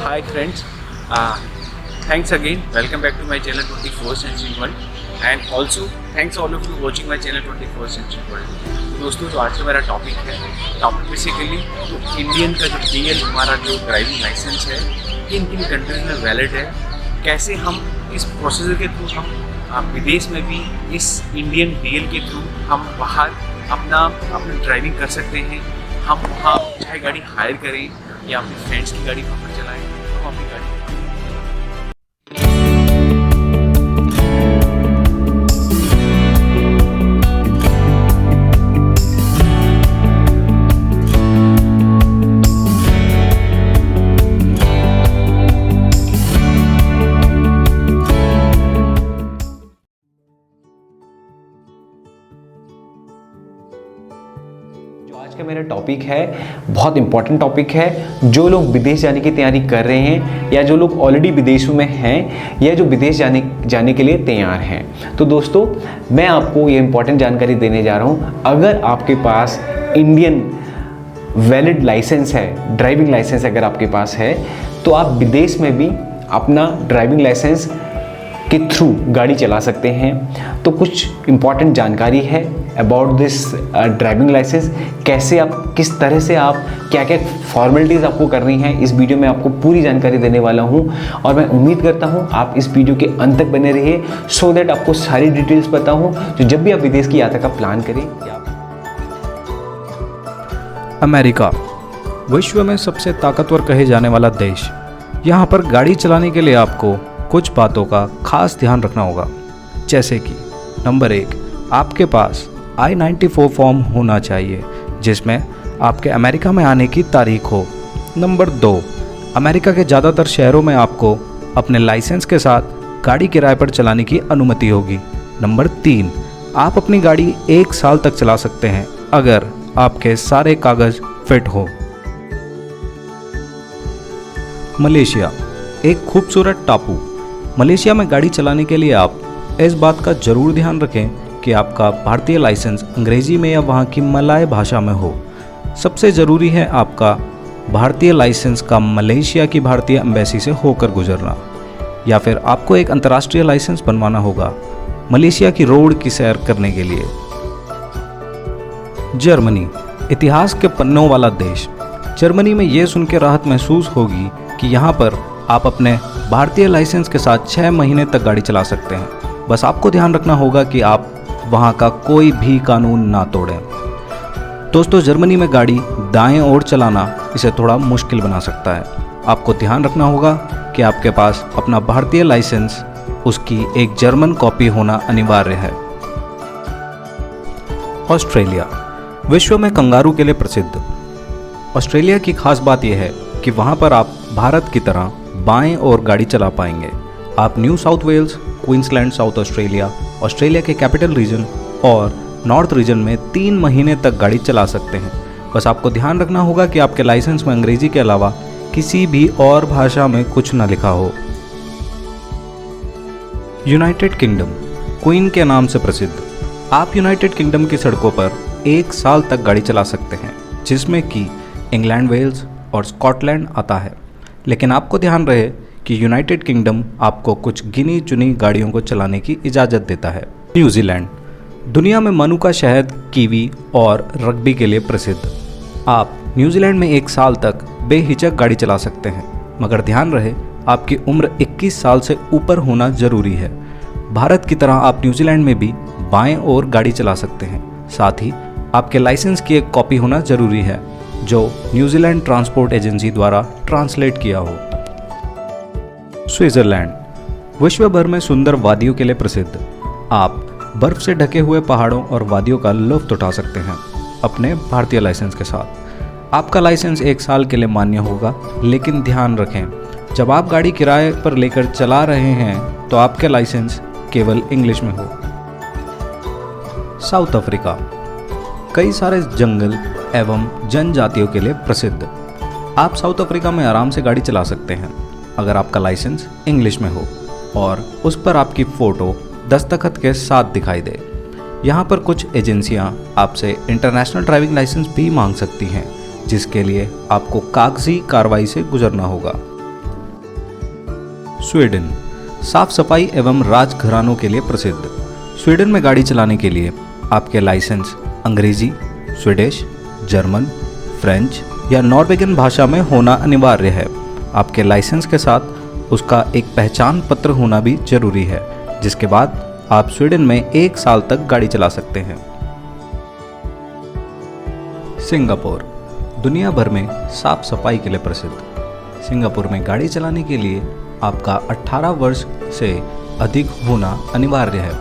Hi friends, thanks again. Welcome back to my channel 21st Century World and also thanks all of you watching my channel 21st Century World. दोस्तों जो आज का मेरा topic basically तो Indian का जो DL हमारा जो ड्राइविंग लाइसेंस है किन किन कंट्रीज में वैलिड है, कैसे हम इस प्रोसीजर के थ्रू हम विदेश में भी इस इंडियन DL के थ्रू हम बाहर अपनी ड्राइविंग कर सकते हैं। हम वहाँ चाहे गाड़ी हायर करें या अपने फ्रेंड्स की गाड़ी वहाँ पर चलाएं, हम अपनी गाड़ी आज का मेरा टॉपिक है बहुत इंपॉर्टेंट टॉपिक है। जो लोग विदेश जाने की तैयारी कर रहे हैं या जो लोग ऑलरेडी विदेशों में हैं या जो विदेश जाने के लिए तैयार हैं, तो दोस्तों मैं आपको ये इंपॉर्टेंट जानकारी देने जा रहा हूँ। अगर आपके पास इंडियन वैलिड लाइसेंस है, ड्राइविंग लाइसेंस अगर आपके पास है, तो आप विदेश में भी अपना ड्राइविंग लाइसेंस के थ्रू गाड़ी चला सकते हैं। तो कुछ इम्पॉर्टेंट जानकारी है अबाउट दिस ड्राइविंग लाइसेंस, कैसे आप किस तरह से आप क्या क्या फॉर्मेलिटीज़ आपको करनी है, इस वीडियो में आपको पूरी जानकारी देने वाला हूं। और मैं उम्मीद करता हूं आप इस वीडियो के अंत तक बने रहिए सो दैट आपको सारी डिटेल्स पता हो, तो जब भी आप विदेश की यात्रा का प्लान करें। अमेरिका विश्व में सबसे ताकतवर कहे जाने वाला देश। यहाँ पर गाड़ी चलाने के लिए आपको कुछ बातों का खास ध्यान रखना होगा, जैसे कि नंबर 1, आपके पास I-94 फॉर्म होना चाहिए जिसमें आपके अमेरिका में आने की तारीख हो। नंबर 2, अमेरिका के ज़्यादातर शहरों में आपको अपने लाइसेंस के साथ गाड़ी किराए पर चलाने की अनुमति होगी। नंबर 3, आप अपनी गाड़ी 1 साल तक चला सकते हैं अगर आपके सारे कागज़ फिट हो। मलेशिया एक खूबसूरत टापू। मलेशिया में गाड़ी चलाने के लिए आप इस बात का ज़रूर ध्यान रखें कि आपका भारतीय लाइसेंस अंग्रेज़ी में या वहाँ की मलाय भाषा में हो। सबसे ज़रूरी है आपका भारतीय लाइसेंस का मलेशिया की भारतीय एम्बेसी से होकर गुजरना, या फिर आपको एक अंतर्राष्ट्रीय लाइसेंस बनवाना होगा मलेशिया की रोड की सैर करने के लिए। जर्मनी इतिहास के पन्नों वाला देश। जर्मनी में ये सुन के राहत महसूस होगी कि यहाँ पर आप अपने भारतीय लाइसेंस के साथ 6 महीने तक गाड़ी चला सकते हैं। बस आपको ध्यान रखना होगा कि आप वहाँ का कोई भी कानून ना तोड़ें। दोस्तों, जर्मनी में गाड़ी दाएं ओर चलाना इसे थोड़ा मुश्किल बना सकता है। आपको ध्यान रखना होगा कि आपके पास अपना भारतीय लाइसेंस, उसकी एक जर्मन कॉपी होना अनिवार्य है। ऑस्ट्रेलिया विश्व में कंगारू के लिए प्रसिद्ध। ऑस्ट्रेलिया की खास बात यह है कि वहाँ पर आप भारत की तरह बाएं ओर गाड़ी चला पाएंगे। आप New South Wales, Queensland, South Australia, Australia के कैपिटल रीजन और नॉर्थ रीजन में 3 महीने तक गाड़ी चला सकते हैं। बस आपको ध्यान रखना होगा कि आपके लाइसेंस में अंग्रेजी के अलावा किसी भी और भाषा में कुछ न लिखा हो। यूनाइटेड किंगडम क्वीन के नाम से प्रसिद्ध। आप यूनाइटेड किंगडम की सड़कों पर 1 साल तक गाड़ी चला सकते हैं, जिसमें कि इंग्लैंड, वेल्स और स्कॉटलैंड आता है। लेकिन आपको ध्यान रहे कि यूनाइटेड किंगडम आपको कुछ गिनी चुनी गाड़ियों को चलाने की इजाज़त देता है। न्यूजीलैंड दुनिया में मनुका शहद, कीवी और रग्बी के लिए प्रसिद्ध। आप न्यूजीलैंड में 1 साल तक बेहिचक गाड़ी चला सकते हैं, मगर ध्यान रहे आपकी उम्र 21 साल से ऊपर होना जरूरी है। भारत की तरह आप न्यूजीलैंड में भी बाएं ओर गाड़ी चला सकते हैं। साथ ही आपके लाइसेंस की एक कॉपी होना जरूरी है जो न्यूजीलैंड ट्रांसपोर्ट एजेंसी द्वारा ट्रांसलेट किया हो। स्विट्जरलैंड विश्व भर में सुंदर वादियों के लिए प्रसिद्ध। आप बर्फ से ढके हुए पहाड़ों और वादियों का लुत्फ उठा सकते हैं अपने भारतीय लाइसेंस के साथ। आपका लाइसेंस 1 साल के लिए मान्य होगा, लेकिन ध्यान रखें जब आप गाड़ी किराए पर लेकर चला रहे हैं तो आपके लाइसेंस केवल इंग्लिश में हो। साउथ अफ्रीका कई सारे जंगल एवं जनजातियों के लिए प्रसिद्ध। आप साउथ अफ्रीका में आराम से गाड़ी चला सकते हैं अगर आपका लाइसेंस इंग्लिश में हो और उस पर आपकी फ़ोटो दस्तखत के साथ दिखाई दे। यहाँ पर कुछ एजेंसियाँ आपसे इंटरनेशनल ड्राइविंग लाइसेंस भी मांग सकती हैं, जिसके लिए आपको कागजी कार्रवाई से गुजरना होगा। स्वीडन साफ सफाई एवं राजघरानों के लिए प्रसिद्ध। स्वीडन में गाड़ी चलाने के लिए आपके लाइसेंस अंग्रेजी, स्वीडिश, जर्मन, फ्रेंच या नॉर्वेगियन भाषा में होना अनिवार्य है। आपके लाइसेंस के साथ उसका एक पहचान पत्र होना भी जरूरी है, जिसके बाद आप स्वीडन में 1 साल तक गाड़ी चला सकते हैं। सिंगापुर दुनिया भर में साफ सफाई के लिए प्रसिद्ध। सिंगापुर में गाड़ी चलाने के लिए आपका 18 वर्ष से अधिक होना अनिवार्य है।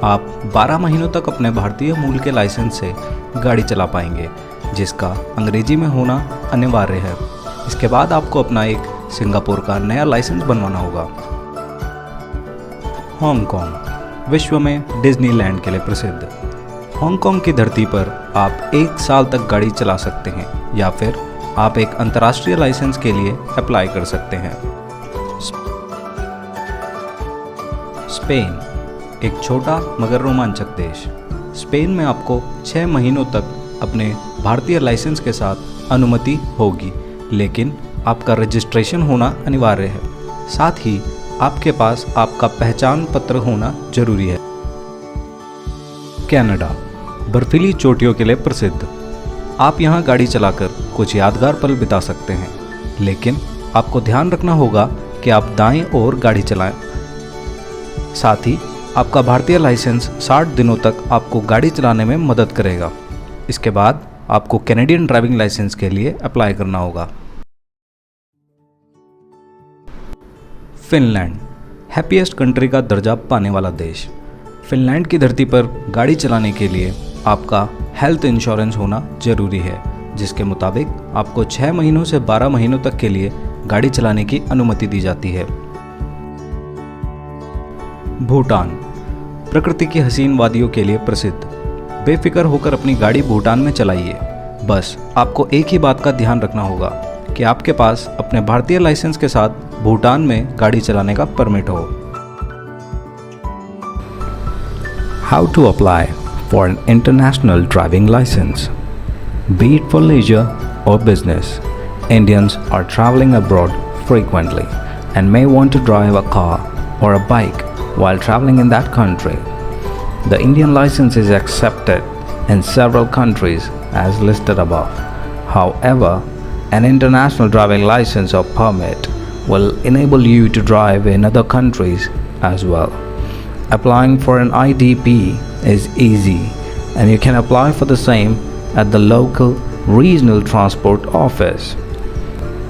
आप 12 महीनों तक अपने भारतीय मूल के लाइसेंस से गाड़ी चला पाएंगे, जिसका अंग्रेजी में होना अनिवार्य है। इसके बाद आपको अपना एक सिंगापुर का नया लाइसेंस बनवाना होगा। हांगकांग विश्व में डिज्नीलैंड के लिए प्रसिद्ध। हांगकांग की धरती पर आप 1 साल तक गाड़ी चला सकते हैं या फिर आप एक अंतर्राष्ट्रीय लाइसेंस के लिए अप्लाई कर सकते हैं। स्पेन एक छोटा मगर रोमांचक देश। स्पेन में आपको 6 महीनों तक अपने भारतीय लाइसेंस के साथ अनुमति होगी, लेकिन आपका रजिस्ट्रेशन होना अनिवार्य है। साथ ही आपके पास आपका पहचान पत्र होना जरूरी है। कनाडा बर्फीली चोटियों के लिए प्रसिद्ध। आप यहाँ गाड़ी चलाकर कुछ यादगार पल बिता सकते हैं, लेकिन आपको ध्यान रखना होगा कि आप दाएं ओर गाड़ी चलाएं। साथ ही आपका भारतीय लाइसेंस 60 दिनों तक आपको गाड़ी चलाने में मदद करेगा। इसके बाद आपको कैनेडियन ड्राइविंग लाइसेंस के लिए अप्लाई करना होगा। फिनलैंड हैप्पीएस्ट कंट्री का दर्जा पाने वाला देश। फिनलैंड की धरती पर गाड़ी चलाने के लिए आपका हेल्थ इंश्योरेंस होना जरूरी है, जिसके मुताबिक आपको 6 महीनों से 12 महीनों तक के लिए गाड़ी चलाने की अनुमति दी जाती है। भूटान प्रकृति की हसीन वादियों के लिए प्रसिद्ध। बेफिक्र होकर अपनी गाड़ी भूटान में चलाइए। बस आपको एक ही बात का ध्यान रखना होगा कि आपके पास अपने भारतीय लाइसेंस के साथ भूटान में गाड़ी चलाने का परमिट हो। How to apply for an international driving license? Be it for leisure or business, Indians are traveling abroad frequently and may want to drive a car or a bike while traveling in that country. The Indian license is accepted in several countries as listed above. However, an international driving license or permit will enable you to drive in other countries as well. Applying for an IDP is easy, and you can apply for the same at the local regional transport office.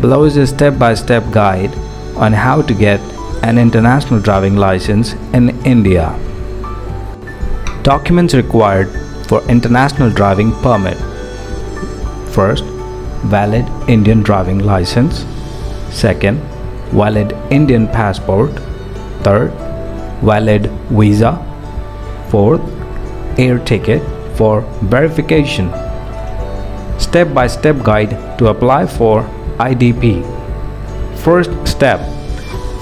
Below is a step-by-step guide on how to get an international driving license in India. Documents required for international driving permit. First, valid Indian driving license. Second, valid Indian passport. Third, valid visa. Fourth, air ticket for verification. Step-by-step guide to apply for IDP. First step,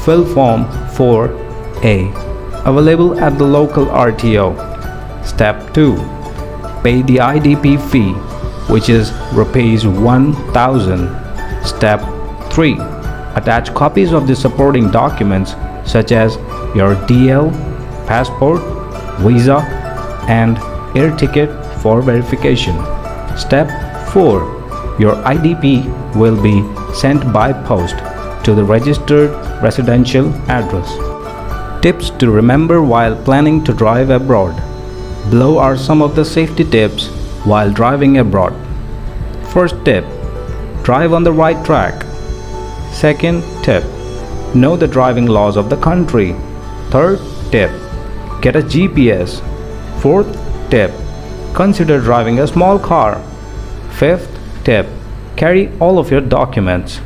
fill form 4A, available at the local RTO. Step 2, pay the IDP fee, which is rupees 1,000. Step 3, attach copies of the supporting documents such as your DL, passport, visa, and air ticket for verification. Step 4, your IDP will be sent by post to the registered residential address. Tips to remember while planning to drive abroad. Below are some of the safety tips while driving abroad. First tip, drive on the right track. Second tip, know the driving laws of the country. Third tip, get a GPS. Fourth tip, consider driving a small car. Fifth tip, carry all of your documents.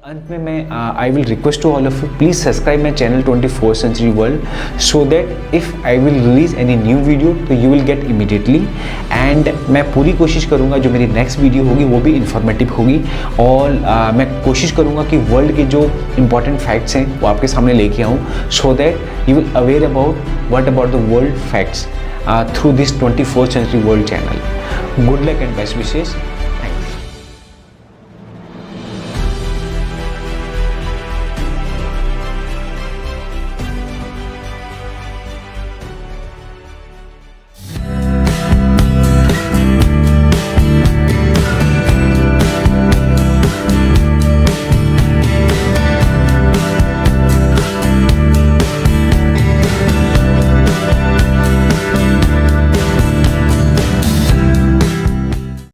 अंत में मैं I will request to all of you, please subscribe my channel 24th Century World so that if I will release any new video तो you will get immediately. And मैं पूरी कोशिश करूँगा जो मेरी नेक्स्ट वीडियो होगी वो भी इंफॉर्मेटिव होगी, और मैं कोशिश करूँगा कि वर्ल्ड के जो इंपॉर्टेंट फैक्ट्स हैं वो आपके सामने लेके आऊँ, so that you will aware about what about the world facts through this 24th Century World channel. Good luck and best wishes.